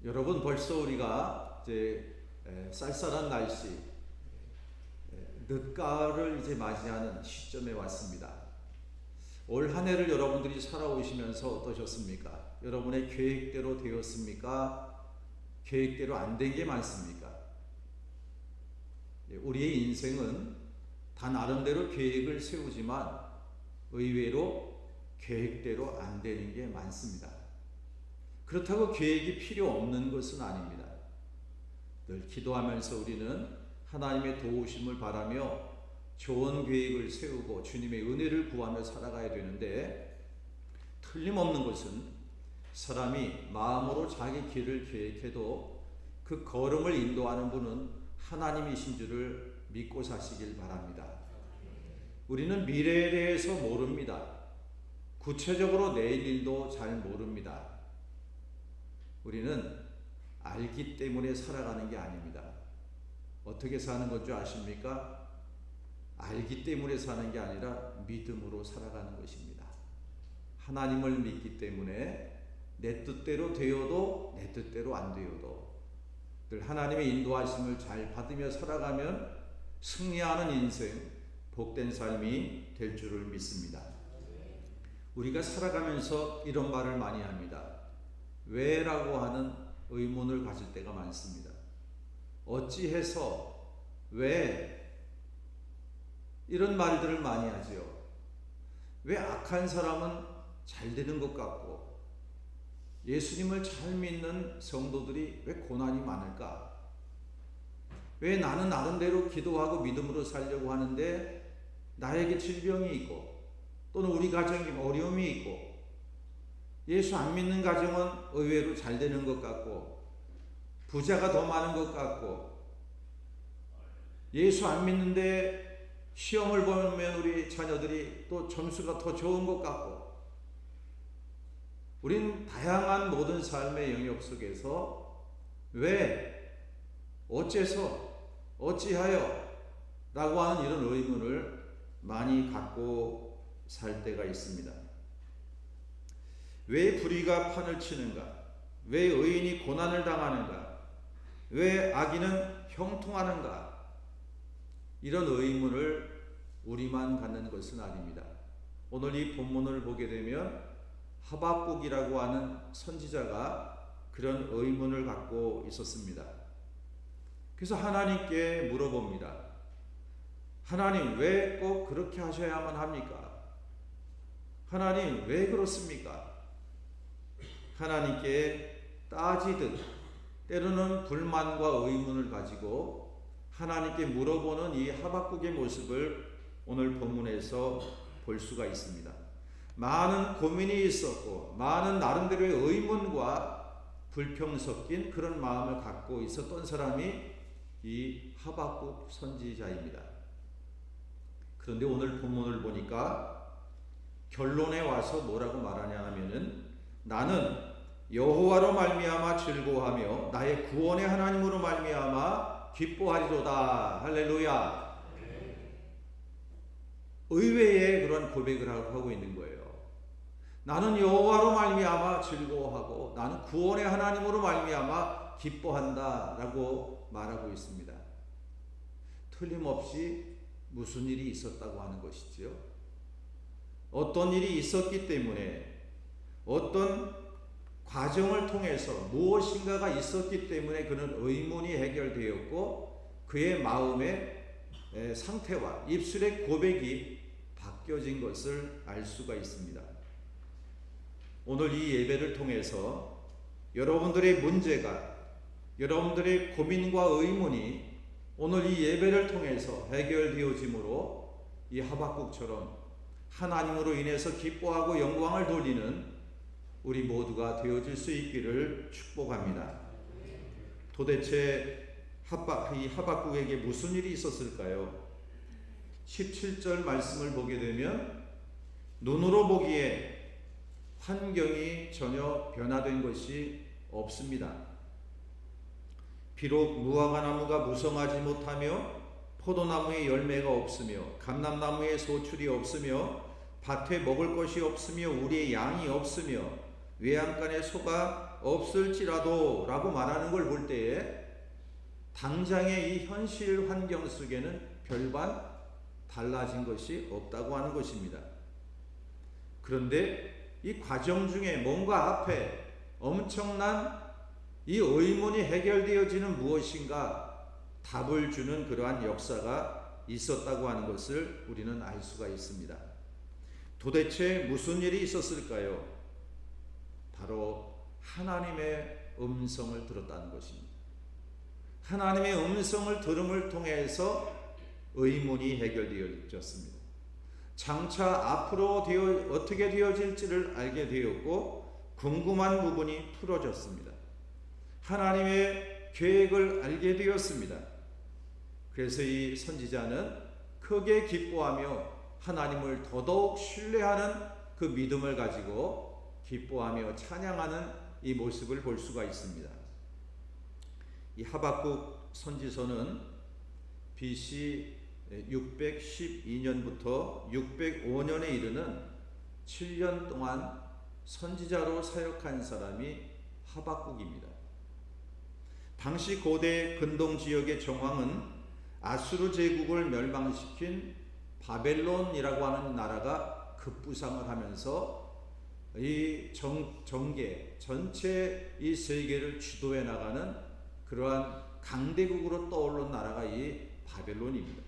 여러분, 벌써 우리가 이제 쌀쌀한 날씨, 늦가을을 이제 맞이하는 시점에 왔습니다. 올 한 해를 여러분들이 살아오시면서 어떠셨습니까? 여러분의 계획대로 되었습니까? 계획대로 안 된 게 많습니까? 우리의 인생은 다 나름대로 계획을 세우지만 의외로 계획대로 안 되는 게 많습니다. 그렇다고 계획이 필요 없는 것은 아닙니다. 늘 기도하면서 우리는 하나님의 도우심을 바라며 좋은 계획을 세우고 주님의 은혜를 구하며 살아가야 되는데, 틀림없는 것은 사람이 마음으로 자기 길을 계획해도 그 걸음을 인도하는 분은 하나님이신 줄을 믿고 사시길 바랍니다. 우리는 미래에 대해서 모릅니다. 구체적으로 내일 일도 잘 모릅니다. 우리는 알기 때문에 살아가는 게 아닙니다. 어떻게 사는 것 줄 아십니까? 알기 때문에 사는 게 아니라 믿음으로 살아가는 것입니다. 하나님을 믿기 때문에 내 뜻대로 되어도 내 뜻대로 안 되어도 늘 하나님의 인도하심을 잘 받으며 살아가면 승리하는 인생, 복된 삶이 될 줄을 믿습니다. 우리가 살아가면서 이런 말을 많이 합니다. 왜라고 하는 의문을 가질 때가 많습니다. 어찌해서, 왜, 이런 말들을 많이 하죠. 왜 악한 사람은 잘 되는 것 같고 예수님을 잘 믿는 성도들이 왜 고난이 많을까? 왜 나는 나름대로 기도하고 믿음으로 살려고 하는데 나에게 질병이 있고 또는 우리 가정에 어려움이 있고 예수 안 믿는 가정은 의외로 잘 되는 것 같고 부자가 더 많은 것 같고 예수 안 믿는데 시험을 보면 우리 자녀들이 또 점수가 더 좋은 것 같고, 우린 다양한 모든 삶의 영역 속에서 왜, 어째서, 어찌하여 라고 하는 이런 의문을 많이 갖고 살 때가 있습니다. 왜 불의가 판을 치는가? 왜 의인이 고난을 당하는가? 왜 악인은 형통하는가? 이런 의문을 우리만 갖는 것은 아닙니다. 오늘 이 본문을 보게 되면 하박국이라고 하는 선지자가 그런 의문을 갖고 있었습니다. 그래서 하나님께 물어봅니다. 하나님, 왜 꼭 그렇게 하셔야만 합니까? 하나님, 왜 그렇습니까? 하나님께 따지듯 때로는 불만과 의문을 가지고 하나님께 물어보는 이 하박국의 모습을 오늘 본문에서 볼 수가 있습니다. 많은 고민이 있었고 많은 나름대로의 의문과 불평 섞인 그런 마음을 갖고 있었던 사람이 이 하박국 선지자입니다. 그런데 오늘 본문을 보니까 결론에 와서 뭐라고 말하냐 하면은, 나는 여호와로 말미암아 즐거워하며 나의 구원의 하나님으로 말미암아 기뻐하리로다. 할렐루야. 의외의 그런 고백을 하고 있는 거예요. 나는 여호와로 말미암아 즐거워하고 나는 구원의 하나님으로 말미암아 기뻐한다 라고 말하고 있습니다. 틀림없이 무슨 일이 있었다고 하는 것이지요. 어떤 일이 있었기 때문에, 어떤 과정을 통해서 무엇인가가 있었기 때문에 그는 의문이 해결되었고 그의 마음의 상태와 입술의 고백이 바뀌어진 것을 알 수가 있습니다. 오늘 이 예배를 통해서 여러분들의 문제가, 여러분들의 고민과 의문이 오늘 이 예배를 통해서 해결되어지므로 이 하박국처럼 하나님으로 인해서 기뻐하고 영광을 돌리는 우리 모두가 되어질 수 있기를 축복합니다. 도대체 이 하박국에게 무슨 일이 있었을까요? 17절 말씀을 보게 되면 눈으로 보기에 환경이 전혀 변화된 것이 없습니다. 비록 무화과 나무가 무성하지 못하며 포도나무에 열매가 없으며 감람나무에 소출이 없으며 밭에 먹을 것이 없으며 우리의 양이 없으며 외양간에 소가 없을지라도 라고 말하는 걸 볼 때에 당장의 이 현실 환경 속에는 별반 달라진 것이 없다고 하는 것입니다. 그런데 이 과정 중에 뭔가 앞에 엄청난 이 의문이 해결되어지는 무엇인가 답을 주는 그러한 역사가 있었다고 하는 것을 우리는 알 수가 있습니다. 도대체 무슨 일이 있었을까요? 바로 하나님의 음성을 들었다는 것입니다. 하나님의 음성을 들음을 통해서 의문이 해결되어졌습니다. 장차 앞으로 어떻게 되어질지를 알게 되었고 궁금한 부분이 풀어졌습니다. 하나님의 계획을 알게 되었습니다. 그래서 이 선지자는 크게 기뻐하며 하나님을 더더욱 신뢰하는 그 믿음을 가지고 기뻐하며 찬양하는 이 모습을 볼 수가 있습니다. 이 하박국 선지서는 BC 612년부터 605년에 이르는 7년 동안 선지자로 사역한 사람이 하박국입니다. 당시 고대 근동 지역의 정황은 아수르 제국을 멸망시킨 바벨론이라고 하는 나라가 급부상을 하면서 이 정계 전체 이 세계를 주도해 나가는 그러한 강대국으로 떠오른 나라가 이 바벨론입니다.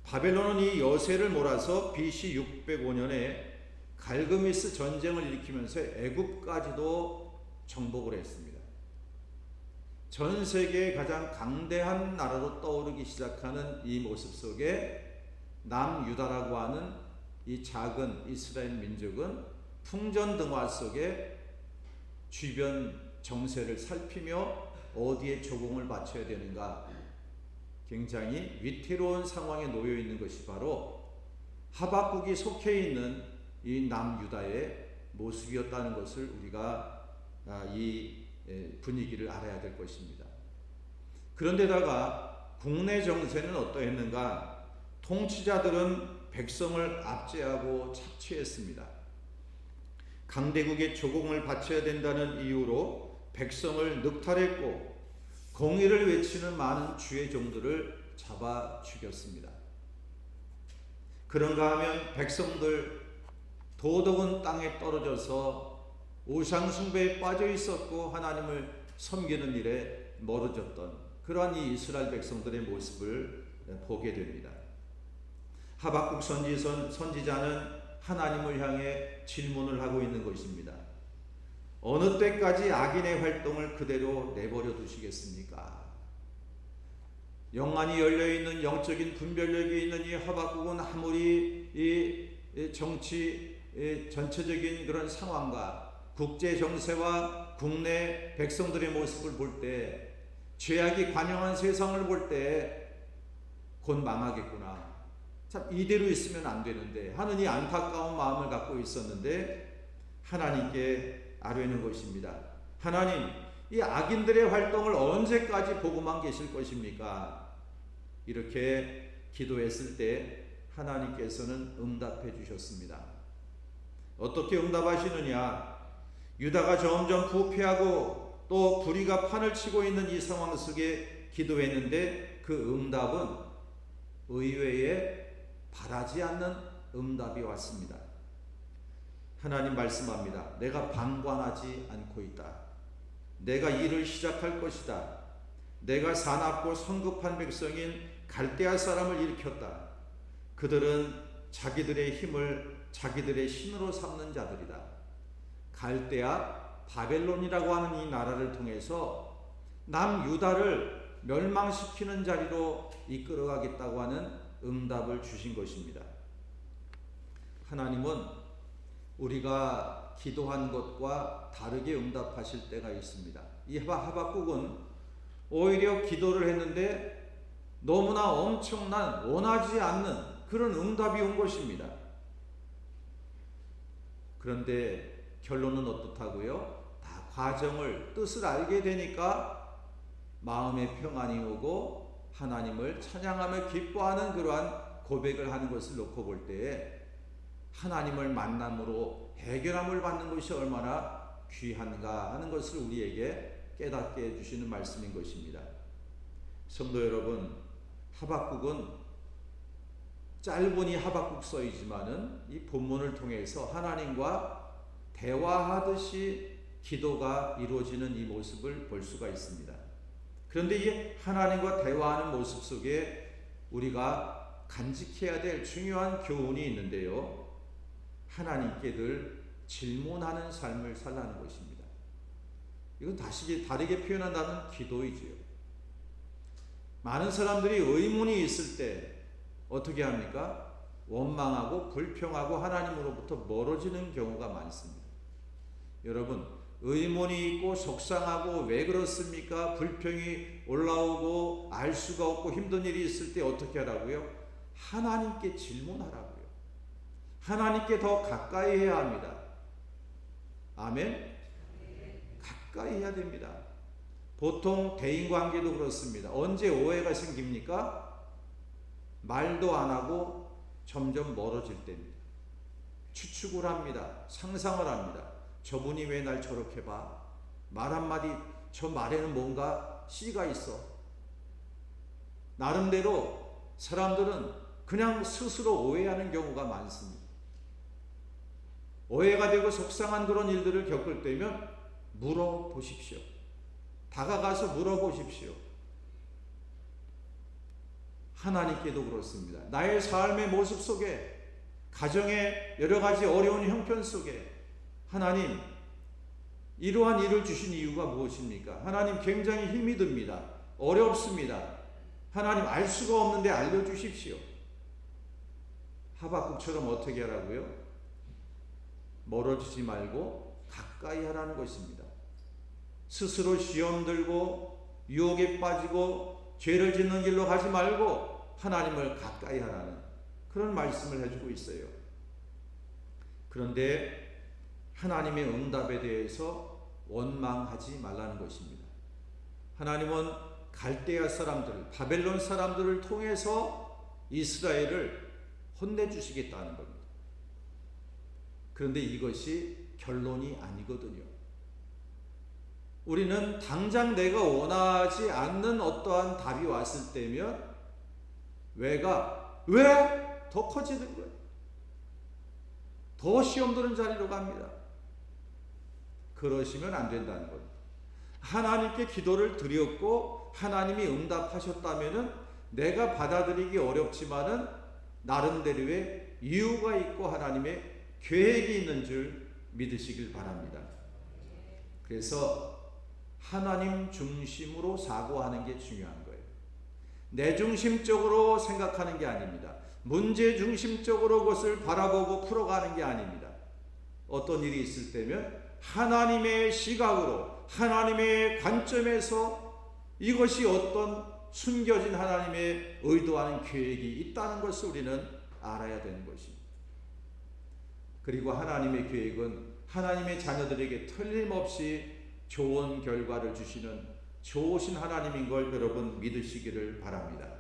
바벨론은 이 여세를 몰아서 BC 605년에 갈그미스 전쟁을 일으키면서 애굽까지도 정복을 했습니다. 전 세계의 가장 강대한 나라로 떠오르기 시작하는 이 모습 속에 남유다라고 하는 이 작은 이스라엘 민족은 풍전등화 속에 주변 정세를 살피며 어디에 조공을 바쳐야 되는가 굉장히 위태로운 상황에 놓여 있는 것이 바로 하박국이 속해 있는 이 남유다의 모습이었다는 것을 우리가 이 분위기를 알아야 될 것입니다. 그런데다가 국내 정세는 어떠했는가? 통치자들은 백성을 압제하고 착취했습니다. 강대국의 조공을 바쳐야 된다는 이유로 백성을 늑탈했고 공의를 외치는 많은 주의 종들을 잡아 죽였습니다. 그런가 하면 백성들 도덕은 땅에 떨어져서 우상 숭배에 빠져 있었고 하나님을 섬기는 일에 멀어졌던 그러한 이 이스라엘 백성들의 모습을 보게 됩니다. 하박국 선지자는 하나님을 향해 질문을 하고 있는 것입니다. 어느 때까지 악인의 활동을 그대로 내버려 두시겠습니까? 영안이 열려있는 영적인 분별력이 있는 이 하박국은 아무리 이 정치 전체적인 그런 상황과 국제 정세와 국내 백성들의 모습을 볼 때 죄악이 관영한 세상을 볼 때 곧 망하겠구나. 참 이대로 있으면 안 되는데 하는 이 안타까운 마음을 갖고 있었는데 하나님께 아뢰는 것입니다. 하나님, 이 악인들의 활동을 언제까지 보고만 계실 것입니까? 이렇게 기도했을 때 하나님께서는 응답해 주셨습니다. 어떻게 응답하시느냐? 유다가 점점 부패하고 또 불의가 판을 치고 있는 이 상황 속에 기도했는데 그 응답은 의외에 바라지 않는 응답이 왔습니다. 하나님 말씀합니다. 내가 방관하지 않고 있다. 내가 일을 시작할 것이다. 내가 사납고 성급한 백성인 갈대아 사람을 일으켰다. 그들은 자기들의 힘을 자기들의 신으로 삼는 자들이다. 갈대아 바벨론이라고 하는 이 나라를 통해서 남유다를 멸망시키는 자리로 이끌어가겠다고 하는 응답을 주신 것입니다. 하나님은 우리가 기도한 것과 다르게 응답하실 때가 있습니다. 이 하박국은 오히려 기도를 했는데 너무나 엄청난 원하지 않는 그런 응답이 온 것입니다. 그런데 결론은 어떻다고요? 다 과정을 뜻을 알게 되니까 마음의 평안이 오고 하나님을 찬양하며 기뻐하는 그러한 고백을 하는 것을 놓고 볼 때에 하나님을 만남으로 해결함을 받는 것이 얼마나 귀한가 하는 것을 우리에게 깨닫게 해주시는 말씀인 것입니다. 성도 여러분, 하박국은 짧으니 하박국서이지만은 이 본문을 통해서 하나님과 대화하듯이 기도가 이루어지는 이 모습을 볼 수가 있습니다. 그런데 이 하나님과 대화하는 모습 속에 우리가 간직해야 될 중요한 교훈이 있는데요. 하나님께 늘 질문하는 삶을 살라는 것입니다. 이건 다르게 표현한다면 기도이지요. 많은 사람들이 의문이 있을 때 어떻게 합니까? 원망하고 불평하고 하나님으로부터 멀어지는 경우가 많습니다. 여러분, 의문이 있고 속상하고 왜 그렇습니까? 불평이 올라오고 알 수가 없고 힘든 일이 있을 때 어떻게 하라고요? 하나님께 질문하라고요. 하나님께 더 가까이 해야 합니다. 아멘? 가까이 해야 됩니다. 보통 대인관계도 그렇습니다. 언제 오해가 생깁니까? 말도 안 하고 점점 멀어질 때입니다. 추측을 합니다. 상상을 합니다. 저분이 왜 날 저렇게 봐? 말 한마디, 저 말에는 뭔가 씨가 있어. 나름대로 사람들은 그냥 스스로 오해하는 경우가 많습니다. 오해가 되고 속상한 그런 일들을 겪을 때면 물어보십시오. 다가가서 물어보십시오. 하나님께도 그렇습니다. 나의 삶의 모습 속에, 가정의 여러 가지 어려운 형편 속에 하나님, 이러한 일을 주신 이유가 무엇입니까? 하나님, 굉장히 힘이 듭니다. 어렵습니다. 하나님, 알 수가 없는데 알려주십시오. 하박국처럼 어떻게 하라고요? 멀어지지 말고 가까이 하라는 것입니다. 스스로 시험 들고 유혹에 빠지고 죄를 짓는 길로 가지 말고 하나님을 가까이 하라는 그런 말씀을 해주고 있어요. 그런데 하나님의 응답에 대해서 원망하지 말라는 것입니다. 하나님은 갈대아 사람들, 바벨론 사람들을 통해서 이스라엘을 혼내주시겠다는 겁니다. 그런데 이것이 결론이 아니거든요. 우리는 당장 내가 원하지 않는 어떠한 답이 왔을 때면 왜 더 커지는 거예요. 더 시험 드는 자리로 갑니다. 그러시면 안 된다는 겁니다. 하나님께 기도를 드렸고 하나님이 응답하셨다면은 내가 받아들이기 어렵지만은 나름대로의 이유가 있고 하나님의 계획이 있는 줄 믿으시길 바랍니다. 그래서 하나님 중심으로 사고하는 게 중요한 거예요. 내 중심적으로 생각하는 게 아닙니다. 문제 중심적으로 그것을 바라보고 풀어가는 게 아닙니다. 어떤 일이 있을 때면 하나님의 시각으로, 하나님의 관점에서 이것이 어떤 숨겨진 하나님의 의도하는 계획이 있다는 것을 우리는 알아야 되는 것입니다. 그리고 하나님의 계획은 하나님의 자녀들에게 틀림없이 좋은 결과를 주시는 좋으신 하나님인 걸 여러분 믿으시기를 바랍니다.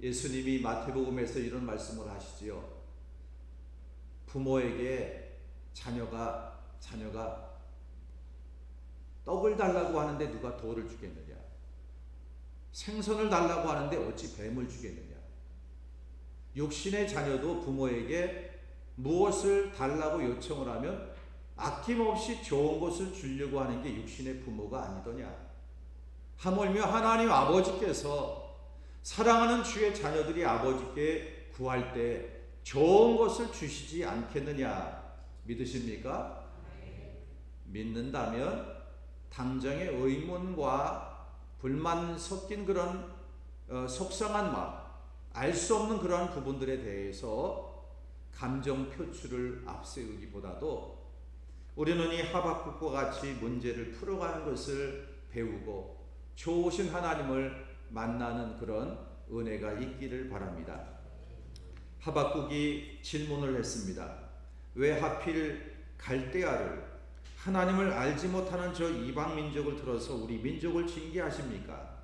예수님이 마태복음에서 이런 말씀을 하시지요. 부모에게 자녀가 떡을 달라고 하는데 누가 돌을 주겠느냐? 생선을 달라고 하는데 어찌 뱀을 주겠느냐? 육신의 자녀도 부모에게 무엇을 달라고 요청을 하면 아낌없이 좋은 것을 주려고 하는 게 육신의 부모가 아니더냐? 하물며 하나님 아버지께서 사랑하는 주의 자녀들이 아버지께 구할 때 좋은 것을 주시지 않겠느냐? 믿으십니까? 믿는다면 당장의 의문과 불만 섞인 그런 속상한 마음, 알 수 없는 그러한 부분들에 대해서 감정 표출을 앞세우기보다도 우리는 이 하박국과 같이 문제를 풀어가는 것을 배우고 좋으신 하나님을 만나는 그런 은혜가 있기를 바랍니다. 하박국이 질문을 했습니다. 왜 하필 갈대아를, 하나님을 알지 못하는 저 이방 민족을 들어서 우리 민족을 징계하십니까?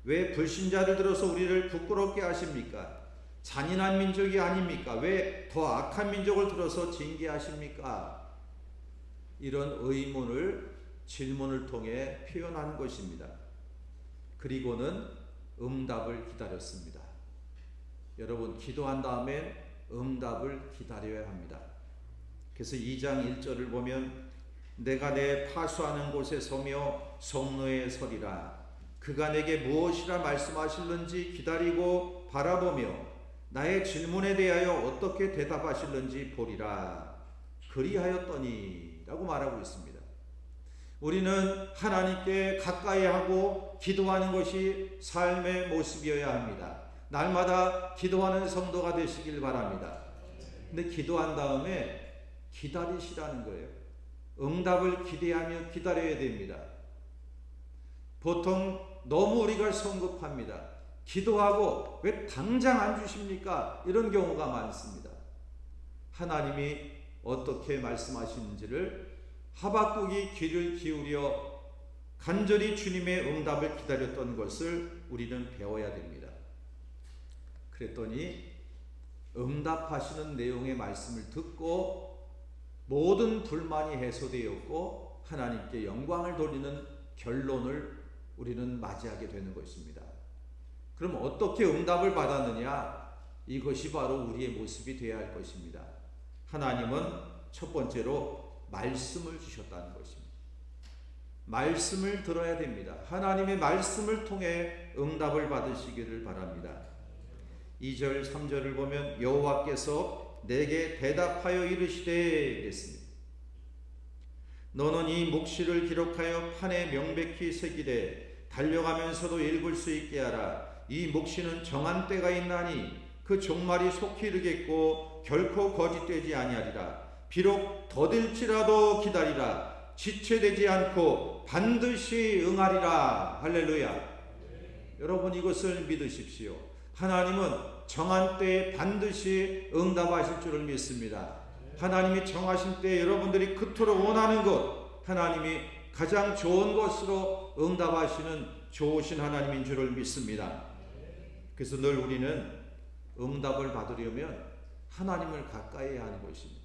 왜 불신자를 들어서 우리를 부끄럽게 하십니까? 잔인한 민족이 아닙니까? 왜 더 악한 민족을 들어서 징계하십니까? 이런 의문을 질문을 통해 표현하는 것입니다. 그리고는 응답을 기다렸습니다. 여러분, 기도한 다음에 응답을 기다려야 합니다. 그래서 2장 1절을 보면 내가 내 파수하는 곳에 서며 성로에 서리라. 그가 내게 무엇이라 말씀하실는지 기다리고 바라보며 나의 질문에 대하여 어떻게 대답하실는지 보리라. 그리하였더니 라고 말하고 있습니다. 우리는 하나님께 가까이 하고 기도하는 것이 삶의 모습이어야 합니다. 날마다 기도하는 성도가 되시길 바랍니다. 근데 기도한 다음에 기다리시라는 거예요. 응답을 기대하며 기다려야 됩니다. 보통 너무 우리가 성급합니다. 기도하고 왜 당장 안 주십니까? 이런 경우가 많습니다. 하나님이 어떻게 말씀하시는지를 하박국이 귀를 기울여 간절히 주님의 응답을 기다렸던 것을 우리는 배워야 됩니다. 그랬더니 응답하시는 내용의 말씀을 듣고 모든 불만이 해소되었고 하나님께 영광을 돌리는 결론을 우리는 맞이하게 되는 것입니다. 그럼 어떻게 응답을 받았느냐? 이것이 바로 우리의 모습이 되어야 할 것입니다. 하나님은 첫 번째로 말씀을 주셨다는 것입니다. 말씀을 들어야 됩니다. 하나님의 말씀을 통해 응답을 받으시기를 바랍니다. 2절 3절을 보면 여호와께서 내게 대답하여 이르시되 그랬습니다. 너는 이 묵시를 기록하여 판에 명백히 새기되 달려가면서도 읽을 수 있게 하라. 이 묵시는 정한 때가 있나니 그 종말이 속히 이르겠고 결코 거짓되지 아니하리라. 비록 더딜지라도 기다리라. 지체되지 않고 반드시 응하리라. 할렐루야. 여러분, 이것을 믿으십시오. 하나님은 정한 때에 반드시 응답하실 줄을 믿습니다. 하나님이 정하신 때에 여러분들이 그토록 원하는 것, 하나님이 가장 좋은 것으로 응답하시는 좋으신 하나님인 줄을 믿습니다. 그래서 늘 우리는 응답을 받으려면 하나님을 가까이 해야 하는 것입니다.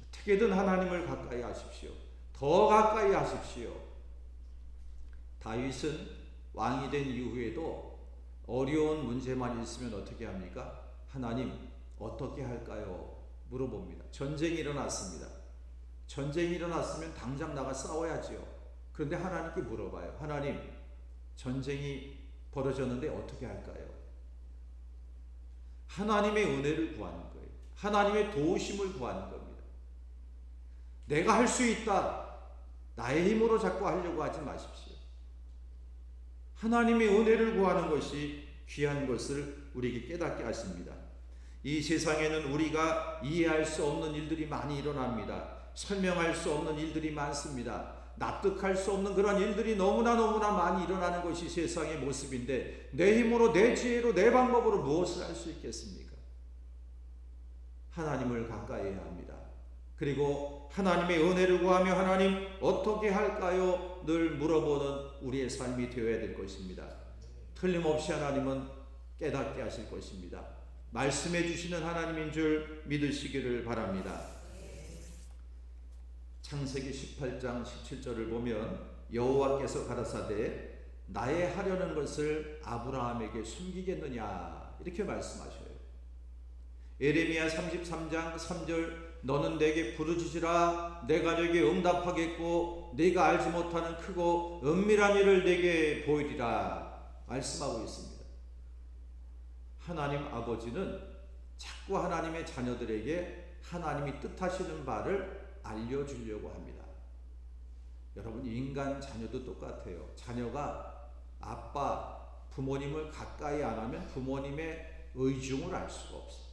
어떻게든 하나님을 가까이 하십시오. 더 가까이 하십시오. 다윗은 왕이 된 이후에도 어려운 문제만 있으면 어떻게 합니까? 하나님, 어떻게 할까요? 물어봅니다. 전쟁이 일어났습니다. 전쟁이 일어났으면 당장 나가 싸워야지요. 그런데 하나님께 물어봐요. 하나님, 전쟁이 벌어졌는데 어떻게 할까요? 하나님의 은혜를 구하는 거예요. 하나님의 도우심을 구하는 겁니다. 내가 할 수 있다. 나의 힘으로 자꾸 하려고 하지 마십시오. 하나님의 은혜를 구하는 것이 귀한 것을 우리에게 깨닫게 하십니다. 이 세상에는 우리가 이해할 수 없는 일들이 많이 일어납니다. 설명할 수 없는 일들이 많습니다. 납득할 수 없는 그런 일들이 너무나 많이 일어나는 것이 세상의 모습인데 내 힘으로 내 지혜로 내 방법으로 무엇을 할 수 있겠습니까? 하나님을 가까이 해야 합니다. 그리고 하나님의 은혜를 구하며 하나님 어떻게 할까요? 늘 물어보는 우리의 삶이 되어야 될 것입니다. 틀림없이 하나님은 깨닫게 하실 것입니다. 말씀해 주시는 하나님인 줄 믿으시기를 바랍니다. 창세기 18장 17절을 보면 여호와께서 가라사대 나의 하려는 것을 아브라함에게 숨기겠느냐 이렇게 말씀하셔요. 예레미야 33장 3절 너는 내게 부르짖으라 내가 내게 응답하겠고 네가 알지 못하는 크고 은밀한 일을 내게 보이리라 말씀하고 있습니다. 하나님 아버지는 자꾸 하나님의 자녀들에게 하나님이 뜻하시는 바를 알려주려고 합니다. 여러분, 인간 자녀도 똑같아요. 자녀가 아빠, 부모님을 가까이 안 하면 부모님의 의중을 알 수가 없어요.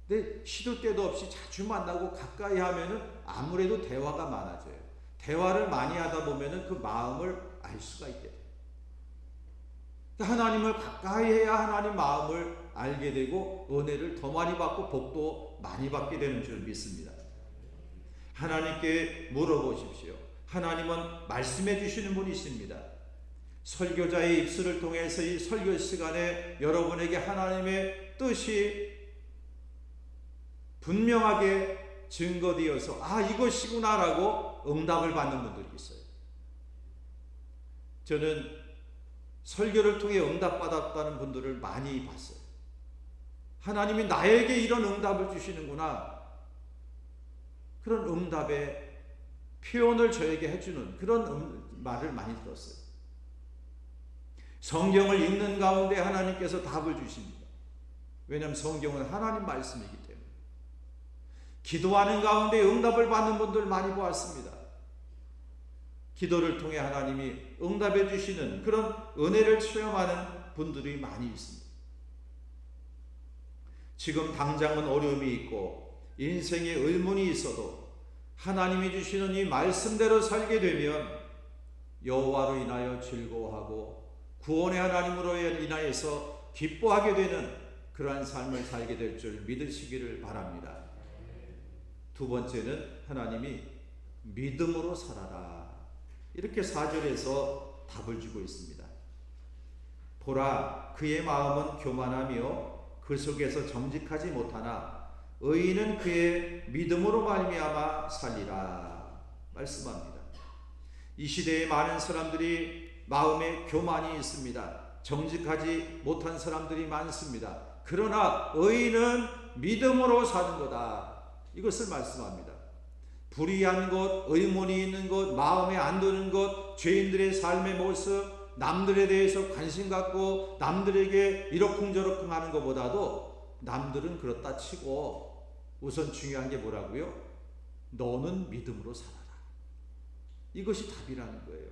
근데 시도 때도 없이 자주 만나고 가까이 하면은 아무래도 대화가 많아져요. 대화를 많이 하다 보면은 그 마음을 알 수가 있게 돼요. 하나님을 가까이 해야 하나님 마음을 알게 되고 은혜를 더 많이 받고 복도 많이 받게 되는 줄 믿습니다. 하나님께 물어보십시오. 하나님은 말씀해 주시는 분이십니다. 설교자의 입술을 통해서 이 설교 시간에 여러분에게 하나님의 뜻이 분명하게 증거되어서 이것이구나라고 응답을 받는 분들이 있어요. 저는 설교를 통해 응답받았다는 분들을 많이 봤어요. 하나님이 나에게 이런 응답을 주시는구나. 그런 응답의 표현을 저에게 해주는 그런 말을 많이 들었어요. 성경을 읽는 가운데 하나님께서 답을 주십니다. 왜냐하면 성경은 하나님 말씀이기 때문에. 기도하는 가운데 응답을 받는 분들 많이 보았습니다. 기도를 통해 하나님이 응답해 주시는 그런 은혜를 체험하는 분들이 많이 있습니다. 지금 당장은 어려움이 있고 인생에 의문이 있어도 하나님이 주시는 이 말씀대로 살게 되면 여호와로 인하여 즐거워하고 구원의 하나님으로 인하여서 기뻐하게 되는 그러한 삶을 살게 될 줄 믿으시기를 바랍니다. 두 번째는 하나님이 믿음으로 살아라. 이렇게 4절에서 답을 주고 있습니다. 보라, 그의 마음은 교만하며 그 속에서 정직하지 못하나 의인은 그의 믿음으로 말미암아 살리라 말씀합니다. 이 시대에 많은 사람들이 마음에 교만이 있습니다. 정직하지 못한 사람들이 많습니다. 그러나 의인은 믿음으로 사는 거다. 이것을 말씀합니다. 불의한 것, 의문이 있는 것, 마음에 안 드는 것, 죄인들의 삶의 모습, 남들에 대해서 관심 갖고 남들에게 이러쿵저러쿵 하는 것보다도 남들은 그렇다 치고 우선 중요한 게 뭐라고요? 너는 믿음으로 살아라. 이것이 답이라는 거예요.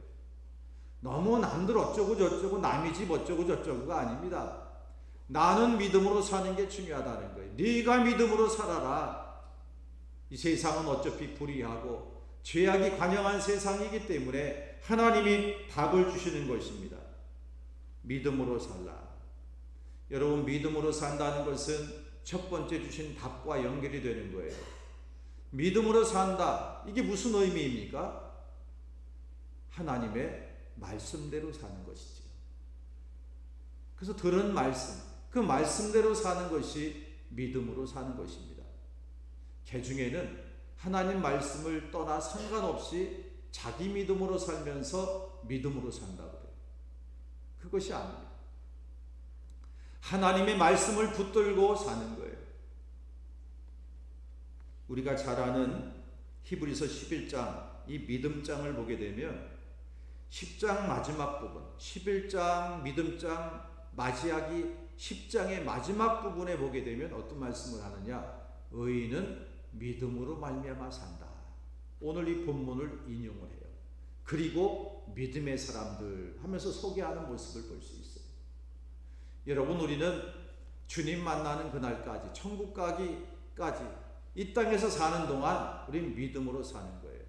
너무 남들 어쩌고 저쩌고 남이 집 어쩌고 저쩌고가 아닙니다. 나는 믿음으로 사는 게 중요하다는 거예요. 네가 믿음으로 살아라. 이 세상은 어차피 불의하고 죄악이 관영한 세상이기 때문에 하나님이 답을 주시는 것입니다. 믿음으로 살라. 여러분, 믿음으로 산다는 것은 첫 번째 주신 답과 연결이 되는 거예요. 믿음으로 산다. 이게 무슨 의미입니까? 하나님의 말씀대로 사는 것이지요. 그래서 들은 말씀, 그 말씀대로 사는 것이 믿음으로 사는 것입니다. 개중에는 하나님 말씀을 떠나 상관없이 자기 믿음으로 살면서 믿음으로 산다고 해요. 그것이 아닙니다. 하나님의 말씀을 붙들고 사는 거예요. 우리가 잘 아는 히브리서 11장, 이 믿음장을 보게 되면 10장 마지막 부분, 11장 믿음장 맞이하기 10장의 마지막 부분에 보게 되면 어떤 말씀을 하느냐? 의인은 믿음으로 말미암아 산다. 오늘 이 본문을 인용을 해요. 그리고 믿음의 사람들 하면서 소개하는 모습을 볼 수 있어요. 여러분, 우리는 주님 만나는 그날까지, 천국 가기까지 이 땅에서 사는 동안 우리는 믿음으로 사는 거예요.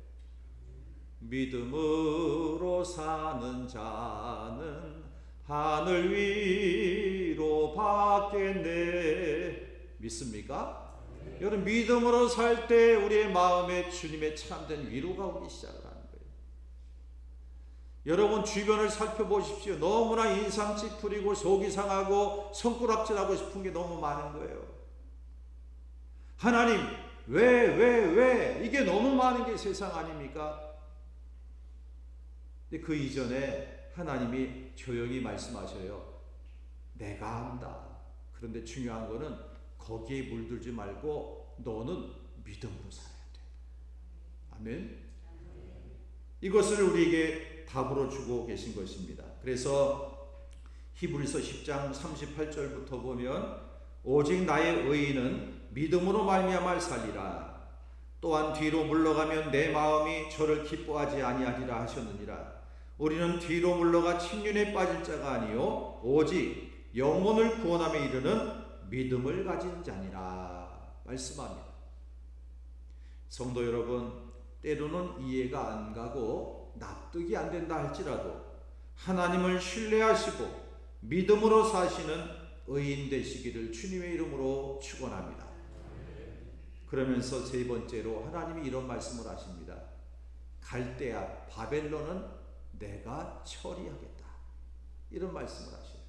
믿음으로 사는 자는 하늘 위로 받겠네. 믿습니까? 여러분, 믿음으로 살 때 우리의 마음에 주님의 참된 위로가 오기 시작을 하는 거예요. 여러분, 주변을 살펴보십시오. 너무나 인상 찌푸리고 속이 상하고 손가락질하고 싶은 게 너무 많은 거예요. 하나님, 왜 이게 너무 많은 게 세상 아닙니까? 근데 그 이전에 하나님이 조용히 말씀하셔요. 내가 한다. 그런데 중요한 거는 거기에 물들지 말고 너는 믿음으로 살아야 돼. 아멘. 이것을 우리에게 답으로 주고 계신 것입니다. 그래서 히브리서 10장 38절부터 보면 오직 나의 의인은 믿음으로 말미암아 살리라. 또한 뒤로 물러가면 내 마음이 저를 기뻐하지 아니하리라 하셨느니라. 우리는 뒤로 물러가 침륜에 빠질 자가 아니요 오직 영혼을 구원함에 이르는 믿음을 가진 자니라 말씀합니다. 성도 여러분, 때로는 이해가 안 가고 납득이 안 된다 할지라도 하나님을 신뢰하시고 믿음으로 사시는 의인 되시기를 주님의 이름으로 축원합니다. 그러면서 세 번째로 하나님이 이런 말씀을 하십니다. 갈대아 바벨론은 내가 처리하겠다. 이런 말씀을 하셔요.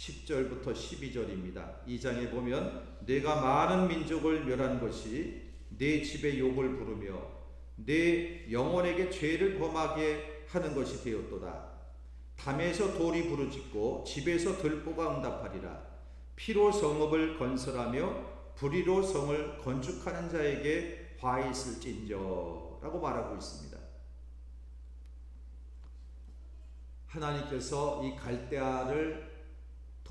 10절부터 12절입니다. 2장에 보면 내가 많은 민족을 멸한 것이 내 집에 욕을 부르며 내 영혼에게 죄를 범하게 하는 것이 되었도다. 담에서 돌이 부르짖고 집에서 들보가 응답하리라. 피로 성읍을 건설하며 불의로 성을 건축하는 자에게 화 있을진저 라고 말하고 있습니다. 하나님께서 이 갈대아를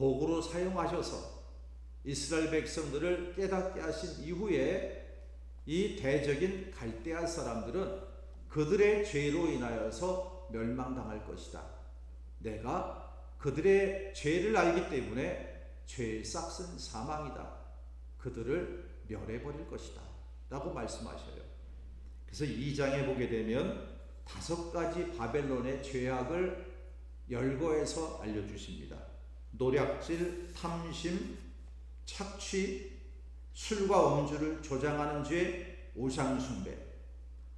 도구로 사용하셔서 이스라엘 백성들을 깨닫게 하신 이후에 이 대적인 갈대아 사람들은 그들의 죄로 인하여서 멸망당할 것이다. 내가 그들의 죄를 알기 때문에 죄의 싹은 사망이다. 그들을 멸해버릴 것이다 라고 말씀하셔요. 그래서 2장에 보게 되면 5가지 바벨론의 죄악을 열거해서 알려주십니다. 노략질, 탐심, 착취, 술과 음주를 조장하는 죄, 우상숭배.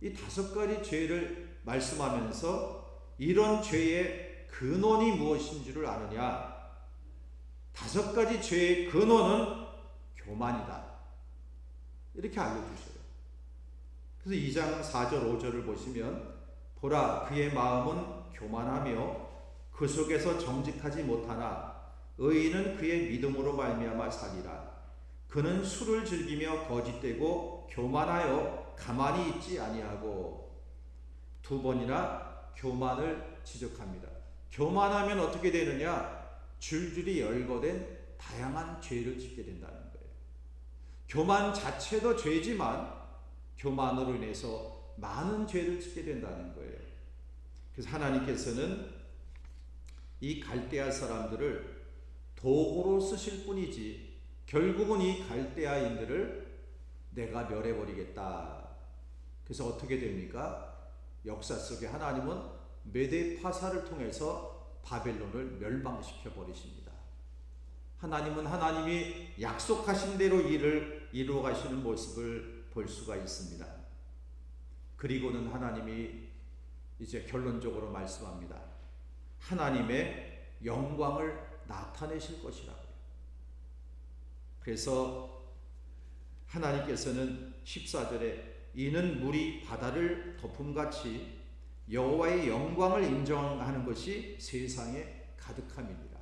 이 5가지 죄를 말씀하면서 이런 죄의 근원이 무엇인지를 아느냐? 5가지 죄의 근원은 교만이다. 이렇게 알려주셔요. 그래서 2장 4절 5절을 보시면 보라 그의 마음은 교만하며 그 속에서 정직하지 못하나 의인은 그의 믿음으로 말미암아 살리라. 그는 술을 즐기며 거짓되고 교만하여 가만히 있지 아니하고. 2번이나 교만을 지적합니다. 교만하면 어떻게 되느냐? 줄줄이 열거된 다양한 죄를 짓게 된다는 거예요. 교만 자체도 죄지만 교만으로 인해서 많은 죄를 짓게 된다는 거예요. 그래서 하나님께서는 이 갈대아 사람들을 도구로 쓰실 뿐이지 결국은 이 갈대아인들을 내가 멸해버리겠다. 그래서 어떻게 됩니까? 역사 속에 하나님은 메데파사를 통해서 바벨론을 멸망시켜 버리십니다. 하나님은 하나님이 약속하신 대로 일을 이루어 가시는 모습을 볼 수가 있습니다. 그리고는 하나님이 이제 결론적으로 말씀합니다. 하나님의 영광을 나타내실 것이라고요. 그래서 하나님께서는 14절에 이는 물이 바다를 덮음같이 여호와의 영광을 인정하는 것이 세상에 가득함이니라.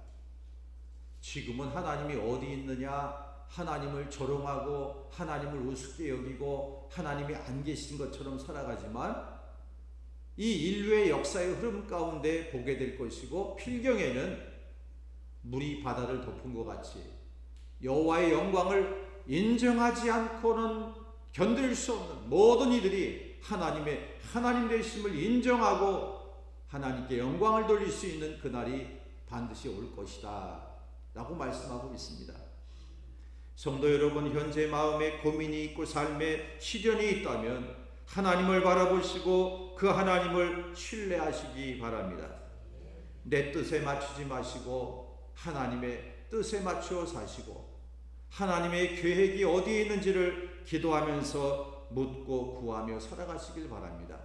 지금은 하나님이 어디 있느냐? 하나님을 조롱하고 하나님을 우습게 여기고 하나님이 안 계신 것처럼 살아가지만 이 인류의 역사의 흐름 가운데 보게 될 것이고 필경에는 물이 바다를 덮은 것 같이 여호와의 영광을 인정하지 않고는 견딜 수 없는 모든 이들이 하나님의 하나님 되심을 인정하고 하나님께 영광을 돌릴 수 있는 그날이 반드시 올 것이다 라고 말씀하고 있습니다. 성도 여러분, 현재 마음에 고민이 있고 삶에 시련이 있다면 하나님을 바라보시고 그 하나님을 신뢰하시기 바랍니다. 내 뜻에 맞추지 마시고 하나님의 뜻에 맞추어 사시고 하나님의 계획이 어디에 있는지를 기도하면서 묻고 구하며 살아가시길 바랍니다.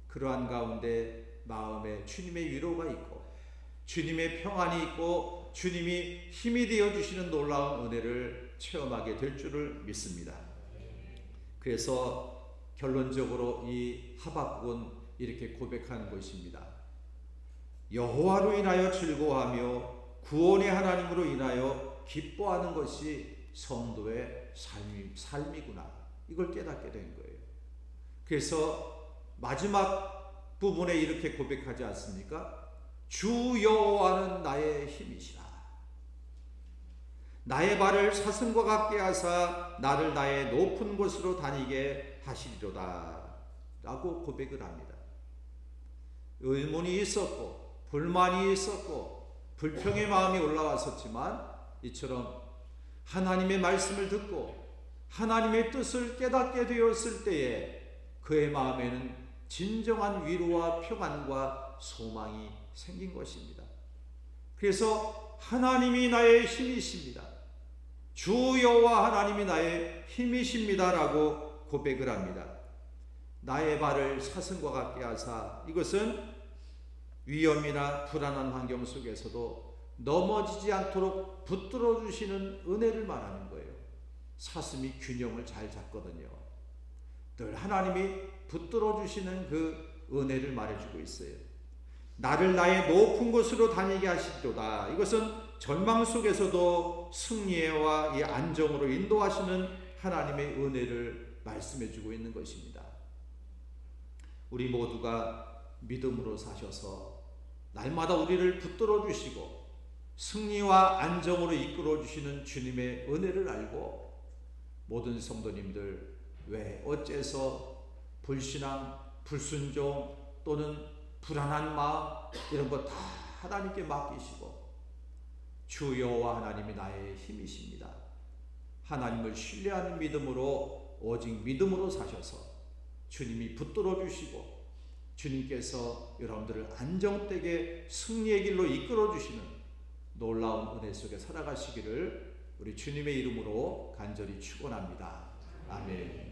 그러한 가운데 마음에 주님의 위로가 있고 주님의 평안이 있고 주님이 힘이 되어주시는 놀라운 은혜를 체험하게 될 줄을 믿습니다. 그래서 결론적으로 이 하박국은 이렇게 고백하는 것입니다. 여호와로 인하여 즐거워하며 구원의 하나님으로 인하여 기뻐하는 것이 성도의 삶이구나. 이걸 깨닫게 된 거예요. 그래서 마지막 부분에 이렇게 고백하지 않습니까? 주 여호와는 나의 힘이시라. 나의 발을 사슴과 같게 하사 나를 나의 높은 곳으로 다니게 하시리로다 라고 고백을 합니다. 의문이 있었고 불만이 있었고 불평의 마음이 올라왔었지만 이처럼 하나님의 말씀을 듣고 하나님의 뜻을 깨닫게 되었을 때에 그의 마음에는 진정한 위로와 평안과 소망이 생긴 것입니다. 그래서 하나님이 나의 힘이십니다. 주 여호와 하나님이 나의 힘이십니다 라고 고백을 합니다. 나의 발을 사슴과 같게 하사, 이것은 위험이나 불안한 환경 속에서도 넘어지지 않도록 붙들어 주시는 은혜를 말하는 거예요. 사슴이 균형을 잘 잡거든요. 늘 하나님이 붙들어 주시는 그 은혜를 말해주고 있어요. 나를 나의 높은 곳으로 다니게 하시도다. 이것은 절망 속에서도 승리와 이 안정으로 인도하시는 하나님의 은혜를 말씀해주고 있는 것입니다. 우리 모두가 믿음으로 사셔서 날마다 우리를 붙들어 주시고 승리와 안정으로 이끌어 주시는 주님의 은혜를 알고 모든 성도님들 왜 어째서 불신앙, 불순종 또는 불안한 마음 이런 거 다 하나님께 맡기시고 주 여호와 하나님이 나의 힘이십니다. 하나님을 신뢰하는 믿음으로 오직 믿음으로 사셔서 주님이 붙들어 주시고 주님께서 여러분들을 안정되게 승리의 길로 이끌어 주시는 놀라운 은혜 속에 살아가시기를 우리 주님의 이름으로 간절히 축원합니다. 아멘.